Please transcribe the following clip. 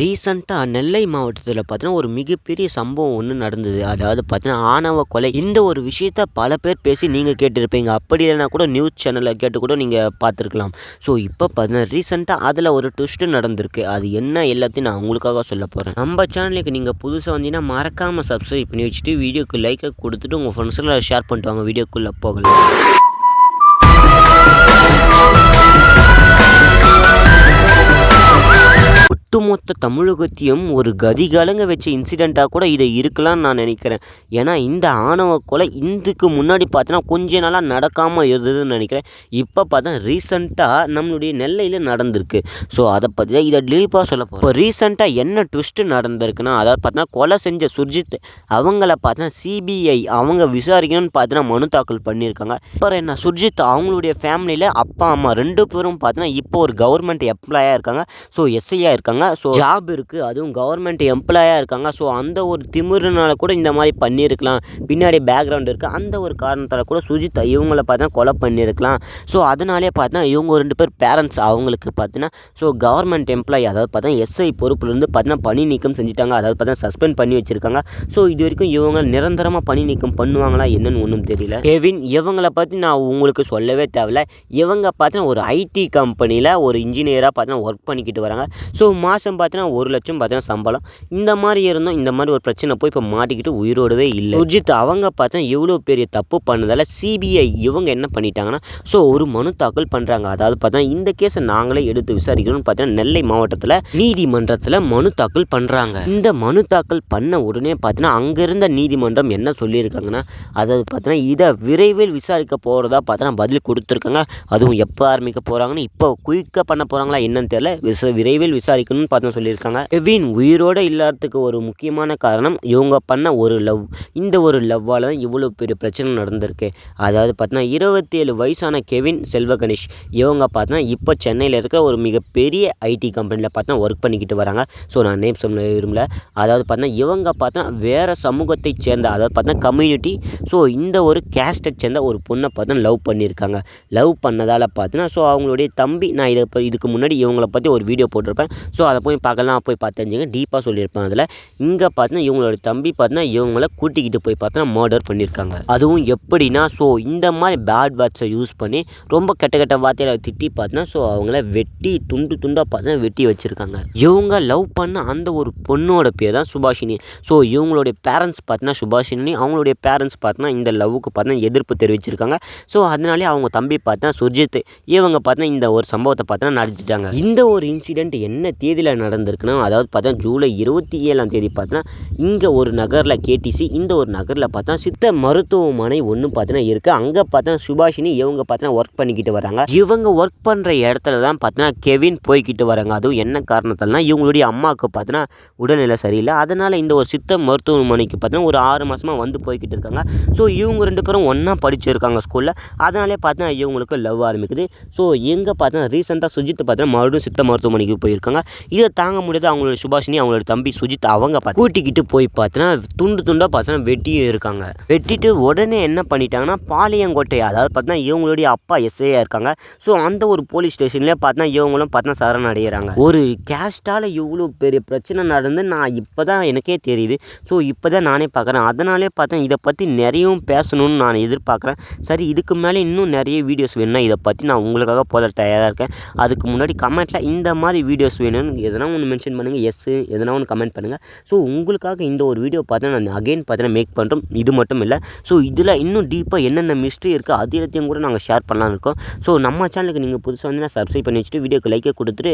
ரீசெண்டாக நெல்லை மாவட்டத்தில் பார்த்தீங்கன்னா ஒரு மிகப்பெரிய சம்பவம் ஒன்று நடந்தது. அதாவது பார்த்தீங்கன்னா ஆணவ கொலை. இந்த ஒரு விஷயத்த பல பேர் பேசி நீங்கள் கேட்டிருப்பீங்க. அப்படி இல்லைனா கூட நியூஸ் சேனலில் கேட்டு கூட நீங்கள் பார்த்துருக்கலாம். ஸோ இப்போ பார்த்தீங்கன்னா ரீசெண்டாக அதில் ஒரு ட்விஸ்ட்டு நடந்திருக்கு. அது என்ன எல்லாத்தையும் நான் உங்களுக்காக சொல்ல போகிறேன். நம்ம சேனலுக்கு நீங்கள் புதுசாக வந்தீங்கன்னா மறக்காமல் சப்ஸ்கிரைப் பண்ணி வச்சுட்டு வீடியோக்கு லைக்கை கொடுத்துட்டு உங்கள் ஃப்ரெண்ட்ஸில் ஷேர் பண்ணிட்டு வாங்க. வீடியோக்குள்ளே போகலாம். ஒட்டுமொத்த தமிழகத்தையும் ஒரு கதிகலங்க வச்ச இன்சிடெண்ட்டாக கூட இதை இருக்கலாம்னு நான் நினைக்கிறேன். ஏன்னா இந்த ஆணவ கொலை இதுக்கு முன்னாடி பார்த்தீங்கன்னா கொஞ்ச நாளாக நடக்காமல் இருந்ததுன்னு நினைக்கிறேன். இப்போ பார்த்தா ரீசெண்டாக நம்மளுடைய நெல்லையில் நடந்திருக்கு. ஸோ அதை பற்றி தான் இதை டீப்பாக சொல்ல போகிறோம். இப்போ ரீசெண்டாக என்ன ட்விஸ்ட்டு நடந்திருக்குன்னா, அதாவது பார்த்தீங்கன்னா கொலை செஞ்ச சுர்ஜித் அவங்கள பார்த்தீங்கன்னா சிபிஐ அவங்க விசாரிக்கணும்னு பார்த்தீங்கன்னா மனு தாக்கல் பண்ணியிருக்காங்க. அப்புறம் என்ன சுர்ஜித் அவங்களுடைய ஃபேமிலியில் அப்பா அம்மா 2 பேரும் பார்த்தீங்கன்னா இப்போ ஒரு கவர்மெண்ட் எம்ப்ளாயாக இருக்காங்க. ஸோ எஸ்ஐயாக இருக்காங்க. ஸோ ஜாப் இருக்குது, அதுவும் கவர்மெண்ட் எம்ப்ளாயாக இருக்காங்க. ஸோ அந்த ஒரு திமிருனால கூட இந்த மாதிரி பண்ணியிருக்கலாம். பின்னாடி பேக்ரவுண்ட் இருக்குது. அந்த ஒரு காரணத்தால் கூட சுஜித் இவங்கள பார்த்தீங்கன்னா கொலை பண்ணியிருக்கலாம். ஸோ அதனாலே பார்த்தீங்கன்னா இவங்க 2 பேர் பேரண்ட்ஸ் அவங்களுக்கு பார்த்தீங்கன்னா ஸோ கவர்மெண்ட் எம்ப்ளாயி அதாவது பார்த்தீங்கன்னா எஸ்ஐ பொறுப்புலேருந்து பார்த்தீங்கன்னா பணி நீக்கம் செஞ்சுட்டாங்க. அதாவது பார்த்தீங்கன்னா சஸ்பெண்ட் பண்ணி வச்சுருக்காங்க. ஸோ இது வரைக்கும் இவங்க நிரந்தரமாக பணி நீக்கம் பண்ணுவாங்களா என்னன்னு ஒன்றும் தெரியல. கெவின் இவங்கள பற்றி நான் உங்களுக்கு சொல்லவே தேவையில்ல. இவங்க பார்த்தீங்கன்னா ஒரு ஐடி கம்பெனியில் ஒரு இன்ஜினியராக பார்த்தீங்கன்னா ஒர்க் பண்ணிக்கிட்டு வராங்க. ஸோ மாதம் பார்த்தீங்கன்னா 1 லட்சம் பார்த்தீங்கன்னா சம்பளம். இந்த மாதிரி இருந்தும் இந்த மாதிரி ஒரு பிரச்சனை போய் இப்போ மாட்டிக்கிட்டு உயிரோடவே இல்லை. சுர்ஜித் அவங்க பார்த்தீங்கன்னா எவ்வளோ பெரிய தப்பு பண்ணதால் சிபிஐ இவங்க என்ன பண்ணிட்டாங்கன்னா ஸோ ஒரு மனு தாக்கல் பண்ணுறாங்க. அதாவது பார்த்தீங்கன்னா இந்த கேஸை நாங்களே எடுத்து விசாரிக்கணும்னு பார்த்தீங்கன்னா நெல்லை மாவட்டத்தில் நீதிமன்றத்தில் மனு தாக்கல் பண்ணுறாங்க. இந்த மனு தாக்கல் பண்ண உடனே பார்த்தீங்கன்னா அங்கே இருந்த நீதிமன்றம் என்ன சொல்லியிருக்காங்கன்னா, அதாவது பார்த்தீங்கன்னா இதை விரைவில் விசாரிக்க போகிறதா பார்த்தீங்கன்னா பதில் கொடுத்துருக்காங்க. அதுவும் எப்போ ஆரம்பிக்க போகிறாங்கன்னு இப்போ குயிக்காக பண்ண போகிறாங்களா என்னன்னு தெரியல. விரைவில் விசாரிக்கணும்னு பார்த்து சொல்லியிருக்காங்க. கெவின் உயிரோடு இல்லாததுக்கு ஒரு முக்கியமான காரணம் இவங்க பண்ண ஒரு லவ். இந்த ஒரு லவ்வால் தான் இவ்வளோ பெரிய பிரச்சனை நடந்திருக்கு. அதாவது பார்த்தீங்கன்னா 27 வயசான கெவின் செல்வ கணேஷ் இவங்க பார்த்தீங்கன்னா இப்போ சென்னையில் இருக்கிற ஒரு மிகப்பெரிய ஐடி கம்பெனியில் பார்த்தீங்கன்னா ஒர்க் பண்ணிக்கிட்டு வராங்க. ஸோ நான் நேம் சொல்ல விரும்பல. அதாவது பார்த்தீங்கன்னா இவங்க பார்த்தீங்கன்னா வேறு சமூகத்தை சேர்ந்த அதாவது பார்த்தீங்கன்னா கம்யூனிட்டி ஸோ இந்த ஒரு கேஸ்ட்டை சேர்ந்த ஒரு பொண்ணை பார்த்தீங்கன்னா லவ் பண்ணியிருக்காங்க. லவ் பண்ணதால் பார்த்தீங்கன்னா ஸோ அவங்களுடைய தம்பி நான் இதுக்கு முன்னாடி இவங்களை பற்றி ஒரு வீடியோ போட்டிருப்பேன். ஸோ அதை போய் பார்க்கலாம், போய் பார்த்து தெரிஞ்சுங்க. டீப்பாக சொல்லியிருப்பேன். அதில் இங்கே பார்த்தீங்கன்னா இவங்களோட தம்பி பார்த்தீங்கன்னா இவங்கள கூட்டிக்கிட்டு போய் பார்த்தீங்கன்னா மர்டர் பண்ணியிருக்காங்க. அதுவும் எப்படின்னா ஸோ இந்த மாதிரி பேட் வேர்ட்ஸை யூஸ் பண்ணி ரொம்ப கெட்ட வார்த்தையை திட்டி பார்த்தீங்கன்னா ஸோ அவங்கள வெட்டி துண்டு துண்டாக பார்த்தீங்கன்னா வெட்டி வச்சுருக்காங்க. இவங்க லவ் பண்ண அந்த ஒரு பொண்ணோட பேர் தான் சுபாஷினி. ஸோ இவங்களுடைய பேரண்ட்ஸ் பார்த்தீங்கன்னா சுபாஷினி அவங்களுடைய பேரண்ட்ஸ் பார்த்தீங்கன்னா இந்த லவ்வுக்கு பார்த்தீங்கன்னா எதிர்ப்பு தெரிவிச்சிருக்காங்க. ஸோ அதனாலே அவங்க தம்பி பார்த்தீங்கன்னா சுர்ஜித் இவங்க பார்த்தீங்கன்னா இந்த ஒரு சம்பவத்தை பார்த்தீங்கன்னா நடத்திட்டாங்க. இந்த ஒரு இன்சிடென்ட் என்ன தேதியில் நடந்திருக்குன்னா, அதாவது பார்த்தா ஜூலை 27ஆம் தேதி பார்த்தீங்கன்னா இங்கே ஒரு நகரில் கேடிசி இந்த ஒரு நகரில் பார்த்தா சித்த மருத்துவமனை ஒன்று பார்த்தீங்கன்னா இருக்குது. அங்கே பார்த்தா சுபாஷினி இவங்க பார்த்தீங்கன்னா ஒர்க் பண்ணிக்கிட்டு வராங்க. இவங்க ஒர்க் பண்ணுற இடத்துல தான் பார்த்தீங்கன்னா கெவின் போய்கிட்டு வராங்க. அதுவும் என்ன காரணத்தால்னா இவங்களுடைய அம்மாவுக்கு பார்த்தீங்கன்னா உடல்நிலை சரியில்லை. அதனால் இந்த ஒரு சித்த மருத்துவமனைக்கு பார்த்தீங்கன்னா ஒரு 6 மாதமாக வந்து போய்கிட்டு இருக்காங்க. ஸோ இவங்க 2 பேரும் ஒன்றா படிச்சிருக்காங்க ஸ்கூலில். அதனாலே பார்த்தீங்கன்னா இவங்களுக்கு லவ் ஆரம்பிக்குது. ஸோ எங்கே பார்த்தீங்கன்னா ரீசெண்டாக சுஜித் பார்த்தீங்கன்னா மறுபடியும் சித்த மருத்துவமனைக்கு போயிருக்காங்க. இதை தாங்க முடியாது அவங்களோட சுபாஷினி அவங்களோட தம்பி சுஜித் அவங்க கூட்டிக்கிட்டு போய் பார்த்தீங்கன்னா துண்டு துண்டாக பார்த்தீங்கன்னா வெட்டியும் இருக்காங்க. வெட்டிட்டு உடனே என்ன பண்ணிட்டாங்கன்னா பாளையங்கோட்டை அதாவது பார்த்தீங்கன்னா இவங்களுடைய அப்பா எஸ்ஐயா இருக்காங்க. ஸோ அந்த ஒரு போலீஸ் ஸ்டேஷன்லேயே பார்த்தீங்கன்னா இவங்களும் பார்த்தீங்கன்னா சரணடைகிறாங்க. ஒரு கேஸ்டால் இவ்வளோ பெரிய பிரச்சனை நடந்து நான் இப்போ தான் எனக்கே தெரியுது. ஸோ இப்போ தான் நானே பார்க்குறேன். அதனாலே பார்த்தேன் இதை பற்றி நிறையவும் பேசணும்னு நான் எதிர்பார்க்குறேன். சரி இதுக்கு மேலே இன்னும் நிறைய வீடியோஸ் வேணும்னா இதை பற்றி நான் உங்களுக்காக போத தயாராக இருக்கேன். அதுக்கு முன்னாடி கமெண்ட்டில் இந்த மாதிரி வீடியோஸ் வேணும்னு எதனா ஒன்று மென்ஷன் பண்ணுங்கள். எஸ் எதனா ஒன்று கமெண்ட் பண்ணுங்கள். ஸோ உங்களுக்காக இந்த ஒரு வீடியோ பார்த்தா நான் அகைன் பார்த்தீங்கன்னா மேக் பண்ணுறோம். இது மட்டும் இல்லை ஸோ இதில் இன்னும் டீப்பாக என்னென்ன மிஸ்ட்ரி இருக்குது அது எல்லாத்தையும் கூட நாங்கள் ஷேர் பண்ணலான்னு இருக்கோம். ஸோ நம்ம சேனலுக்கு நீங்கள் புதுசாக வந்து சப்ஸ்கிரைப் பண்ணி வச்சுட்டு வீடியோக்கு லைக்கை கொடுத்துட்டு